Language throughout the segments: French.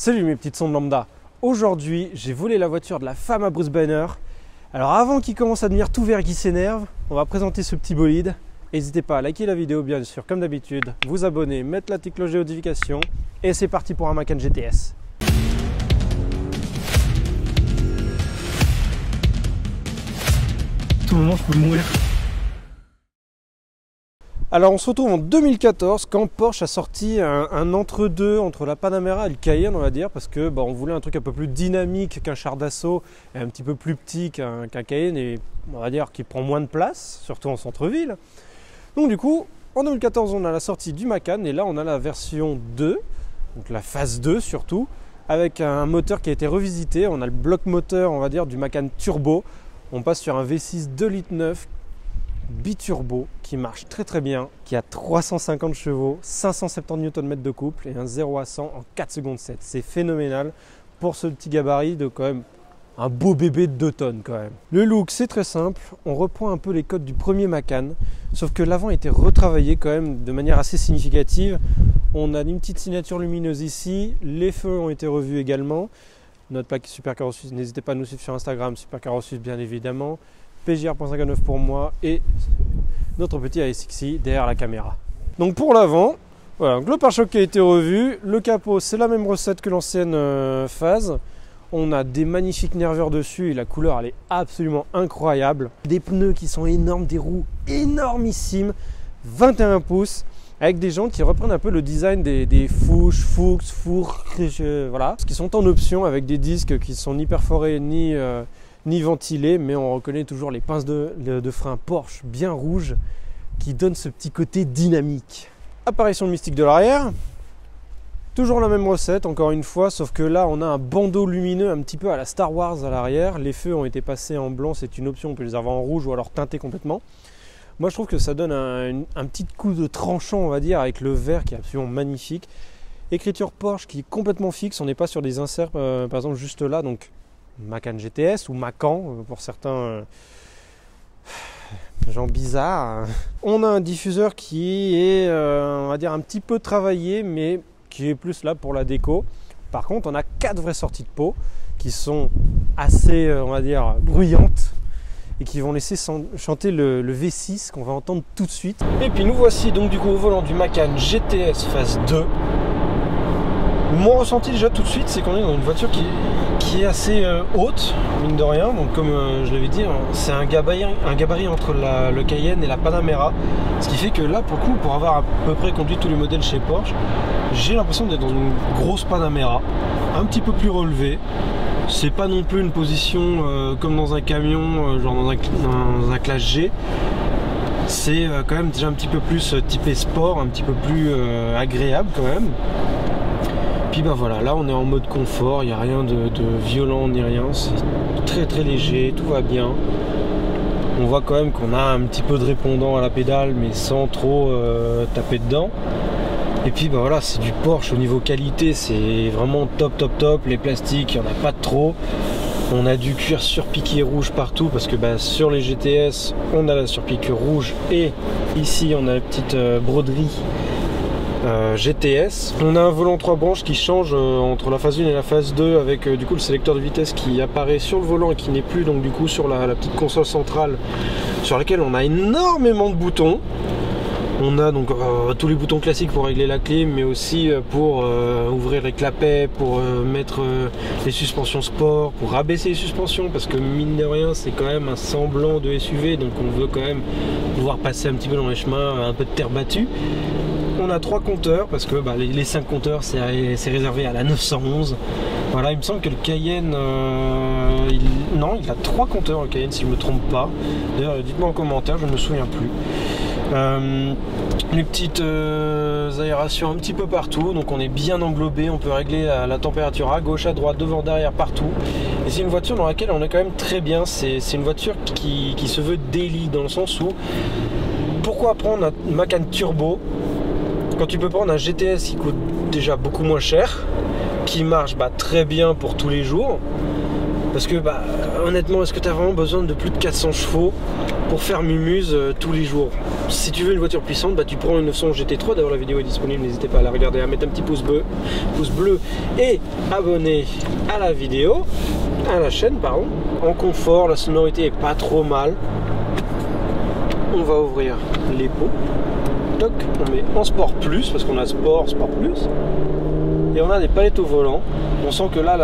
Salut mes petites sondes lambda. Aujourd'hui, j'ai volé la voiture de la femme à Bruce Banner. Alors avant qu'il commence à devenir tout vert et qu'il s'énerve, on va présenter ce petit bolide. N'hésitez pas à liker la vidéo, bien sûr, comme d'habitude, vous abonner, mettre la petite cloche de notification. Et c'est parti pour un Macan GTS. À tout moment, je peux mourir. Alors on se retrouve en 2014 quand Porsche a sorti un entre-deux entre la Panamera et le Cayenne, on va dire, parce que on voulait un truc un peu plus dynamique qu'un char d'assaut et un petit peu plus petit qu'un Cayenne et on va dire qui prend moins de place, surtout en centre-ville. Donc du coup, en 2014 on a la sortie du Macan et là on a la version 2, donc la phase 2 surtout, avec un moteur qui a été revisité. On a le bloc moteur, on va dire, du Macan Turbo. On passe sur un V6 2,9 litres biturbo qui marche très très bien, qui a 350 chevaux, 570 Nm de couple et un 0 à 100 en 4 secondes 7. C'est phénoménal pour ce petit gabarit de quand même un beau bébé de 2 tonnes quand même. Le look c'est très simple, on reprend un peu les codes du premier Macan, sauf que l'avant a été retravaillé quand même de manière assez significative. On a une petite signature lumineuse ici, les feux ont été revus également. Notre plaque Supercar Suisse, n'hésitez pas à nous suivre sur Instagram, Supercar Suisse bien évidemment. PJR.59 pour moi et notre petit ASXi derrière la caméra. Donc pour l'avant, voilà, le pare-choc qui a été revu, le capot c'est la même recette que l'ancienne phase. On a des magnifiques nerveurs dessus et la couleur elle est absolument incroyable. Des pneus qui sont énormes, des roues énormissimes, 21 pouces avec des jantes qui reprennent un peu le design des Fuchs, voilà, qui sont en option avec des disques qui sont ni perforés ni ventilés, mais on reconnaît toujours les pinces de frein Porsche bien rouges qui donnent ce petit côté dynamique. Apparition mystique de l'arrière, toujours la même recette encore une fois, sauf que là on a un bandeau lumineux un petit peu à la Star Wars à l'arrière. Les feux ont été passés en blanc, c'est une option, on peut les avoir en rouge ou alors teintés complètement. Moi je trouve que ça donne un petit coup de tranchant, on va dire, avec le vert qui est absolument magnifique. Écriture Porsche qui est complètement fixe, on n'est pas sur des inserts par exemple juste là, donc Macan GTS ou Macan pour certains gens bizarres. On a un diffuseur qui est on va dire un petit peu travaillé mais qui est plus là pour la déco. Par contre on a 4 vraies sorties de pot qui sont assez on va dire bruyantes et qui vont laisser chanter le V6 qu'on va entendre tout de suite. Et puis nous voici donc du coup au volant du Macan GTS phase 2. Mon ressenti déjà tout de suite, c'est qu'on est dans une voiture qui est assez haute, mine de rien. Donc comme je l'avais dit, c'est un gabarit entre le Cayenne et la Panamera. Ce qui fait que là, pour le coup, pour avoir à peu près conduit tous les modèles chez Porsche, j'ai l'impression d'être dans une grosse Panamera, un petit peu plus relevée. C'est pas non plus une position comme dans un camion, genre dans un classe G. C'est quand même déjà un petit peu plus typé sport, un petit peu plus agréable quand même. Puis voilà, là on est en mode confort, il n'y a rien de violent ni rien, c'est très très léger, tout va bien. On voit quand même qu'on a un petit peu de répondant à la pédale mais sans trop taper dedans. Et puis voilà, c'est du Porsche au niveau qualité, c'est vraiment top top top. Les plastiques, il n'y en a pas de trop. On a du cuir surpiqué rouge partout parce que sur les GTS on a la surpiqûre rouge et ici on a la petite broderie GTS. On a un volant 3 branches qui change entre la phase 1 et la phase 2 avec du coup le sélecteur de vitesse qui apparaît sur le volant et qui n'est plus donc du coup sur la petite console centrale sur laquelle on a énormément de boutons. On a donc tous les boutons classiques pour régler la clim, mais aussi pour ouvrir les clapets, pour mettre les suspensions sport, pour rabaisser les suspensions, parce que mine de rien c'est quand même un semblant de SUV, donc on veut quand même pouvoir passer un petit peu dans les chemins, un peu de terre battue. On a 3 compteurs parce que les 5 compteurs c'est réservé à la 911. Voilà, il me semble que le Cayenne il a 3 compteurs le Cayenne si je ne me trompe pas. D'ailleurs dites-moi en commentaire, je ne me souviens plus. Les petites aérations un petit peu partout, donc on est bien englobé, on peut régler la température à gauche, à droite, devant, derrière, partout. Et c'est une voiture dans laquelle on est quand même très bien. C'est une voiture qui se veut daily dans le sens où pourquoi prendre un Macan Turbo quand tu peux prendre un GTS qui coûte déjà beaucoup moins cher, qui marche très bien pour tous les jours, Parce que bah, honnêtement, est-ce que tu as vraiment besoin de plus de 400 chevaux pour faire mumuse tous les jours? Si tu veux une voiture puissante, bah, tu prends une 911 GT3. D'ailleurs la vidéo est disponible, n'hésitez pas à la regarder, à mettre un petit pouce bleu et abonner à la vidéo, à la chaîne pardon. En confort, la sonorité est pas trop mal. On va ouvrir les pots. Toc, on met en sport plus parce qu'on a sport plus. Et on a des palettes au volant. On sent que là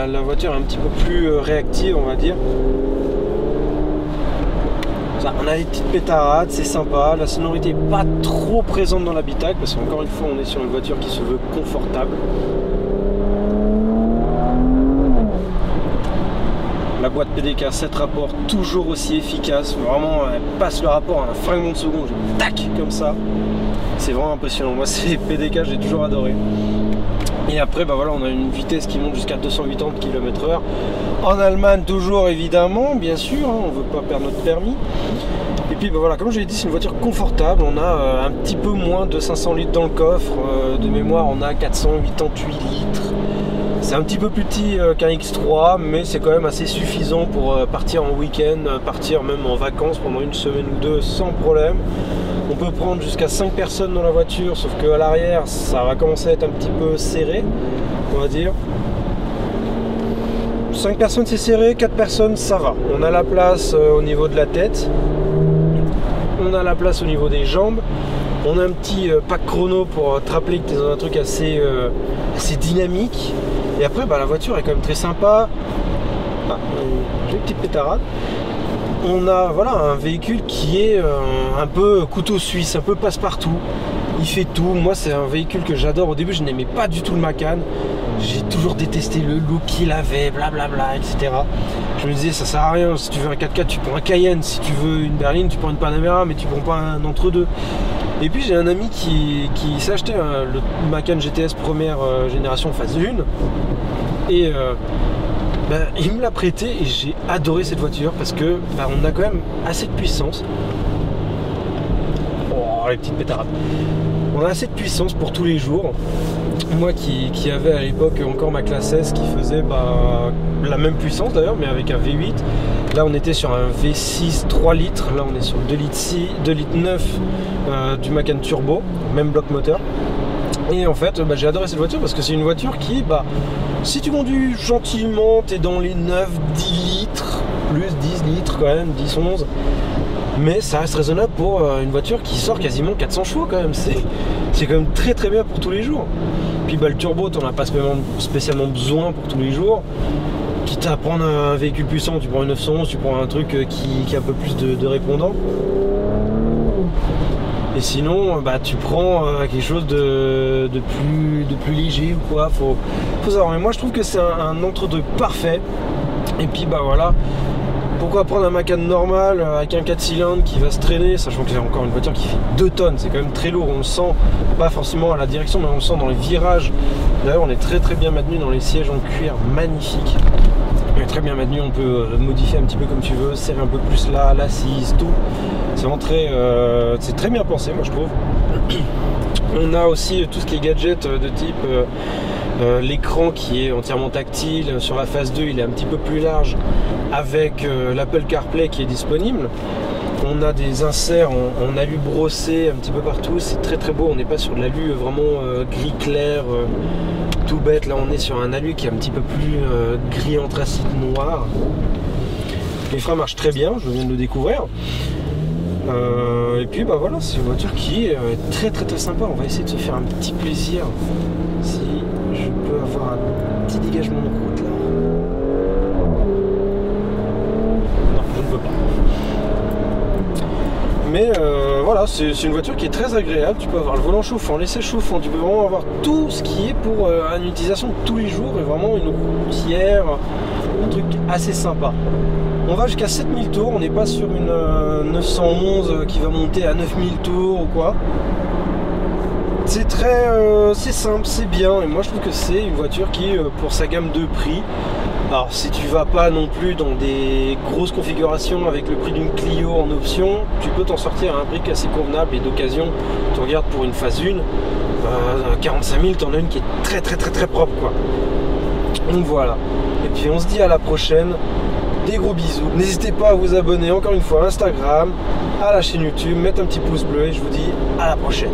la voiture est un petit peu plus réactive, on va dire. Ça, on a des petites pétarades, c'est sympa. La sonorité n'est pas trop présente dans l'habitacle parce qu'encore une fois on est sur une voiture qui se veut confortable. La boîte PDK 7 rapports toujours aussi efficace. Vraiment elle passe le rapport à un fragment de seconde. Tac comme ça. C'est vraiment impressionnant. Moi c'est PDK, j'ai toujours adoré. Et après bah voilà, on a une vitesse qui monte jusqu'à 280 km/h. En Allemagne toujours évidemment, bien sûr, hein, on ne veut pas perdre notre permis. Et puis bah voilà, comme je l'ai dit, c'est une voiture confortable. On a un petit peu moins de 500 litres dans le coffre. De mémoire, on a 488 litres. C'est un petit peu plus petit qu'un X3, mais c'est quand même assez suffisant pour partir en week-end, partir même en vacances pendant une semaine ou deux sans problème. On peut prendre jusqu'à 5 personnes dans la voiture, sauf qu'à l'arrière, ça va commencer à être un petit peu serré, on va dire. 5 personnes c'est serré, 4 personnes ça va. On a la place au niveau de la tête, on a la place au niveau des jambes, on a un petit pack chrono pour te rappeler que tu es dans un truc assez dynamique. Et après bah, la voiture est quand même très sympa. Ah, j'ai une petite pétarade. On a voilà, un véhicule qui est un peu couteau suisse, un peu passe-partout. Il fait tout. Moi c'est un véhicule que j'adore. Au début je n'aimais pas du tout le Macan. J'ai toujours détesté le look qu'il avait, blablabla, etc. Je me disais ça sert à rien. Si tu veux un 4x4 tu prends un Cayenne. Si tu veux une berline tu prends une Panamera, mais tu prends pas un entre-deux. Et puis j'ai un ami qui s'est acheté le Macan GTS première génération phase 1. Et ben, il me l'a prêté et j'ai adoré cette voiture parce que ben, on a quand même assez de puissance. Oh les petites pétarades. On a assez de puissance pour tous les jours. Moi qui avait à l'époque encore ma classe S qui faisait bah, la même puissance d'ailleurs mais avec un V8. Là on était sur un V6 3 litres. Là on est sur 2 litres 9 du Macan Turbo, même bloc moteur. Et en fait bah, j'ai adoré cette voiture parce que c'est une voiture qui bah, si tu conduis gentiment, tu es dans les 9-10 litres, plus 10 litres quand même, 10-11. Mais ça reste raisonnable pour une voiture qui sort quasiment 400 chevaux quand même. C'est quand même très très bien pour tous les jours. Puis bah, le turbo, tu n'en as pas spécialement besoin pour tous les jours. Quitte à prendre un véhicule puissant, tu prends une 911, tu prends un truc qui a un peu plus de répondants. Et sinon, bah, tu prends quelque chose de plus léger ou quoi. Faut savoir. Mais moi, je trouve que c'est un entre-deux parfait. Et puis, bah voilà. Pourquoi prendre un Macan normal avec un 4 cylindres qui va se traîner, sachant que c'est encore une voiture qui fait 2 tonnes, c'est quand même très lourd. On le sent, pas forcément à la direction, mais on le sent dans les virages. D'ailleurs, on est très très bien maintenu dans les sièges en cuir, magnifique. On est très bien maintenu, on peut modifier un petit peu comme tu veux, serrer un peu plus là, l'assise, tout. C'est vraiment c'est très bien pensé, moi je trouve. On a aussi tout ce qui est gadget de type l'écran qui est entièrement tactile. Sur la phase 2 il est un petit peu plus large avec l'Apple CarPlay qui est disponible. On a des inserts en alu brossé un petit peu partout, c'est très très beau. On n'est pas sur de l'alu vraiment gris clair, tout bête. Là on est sur un alu qui est un petit peu plus gris anthracite noir. Les freins marchent très bien, je viens de le découvrir. Et puis bah voilà, c'est une voiture qui est très très très sympa. On va essayer de se faire un petit plaisir. Si je peux avoir un petit dégagement de route là. Non, je ne peux pas. Mais voilà, c'est une voiture qui est très agréable. Tu peux avoir le volant chauffant, l'essai chauffant, tu peux vraiment avoir tout ce qui est pour une utilisation de tous les jours et vraiment une routière, un truc assez sympa. On va jusqu'à 7000 tours, on n'est pas sur une 911 qui va monter à 9000 tours ou quoi. C'est c'est simple, c'est bien, et moi je trouve que c'est une voiture qui, pour sa gamme de prix, alors si tu vas pas non plus dans des grosses configurations avec le prix d'une Clio en option, tu peux t'en sortir à un prix assez convenable et d'occasion, tu regardes pour une phase 1, 45 000, t'en as une qui est très propre quoi. Donc voilà. Et puis on se dit à la prochaine. Des gros bisous. N'hésitez pas à vous abonner encore une fois à Instagram, à la chaîne YouTube, mettre un petit pouce bleu et je vous dis à la prochaine.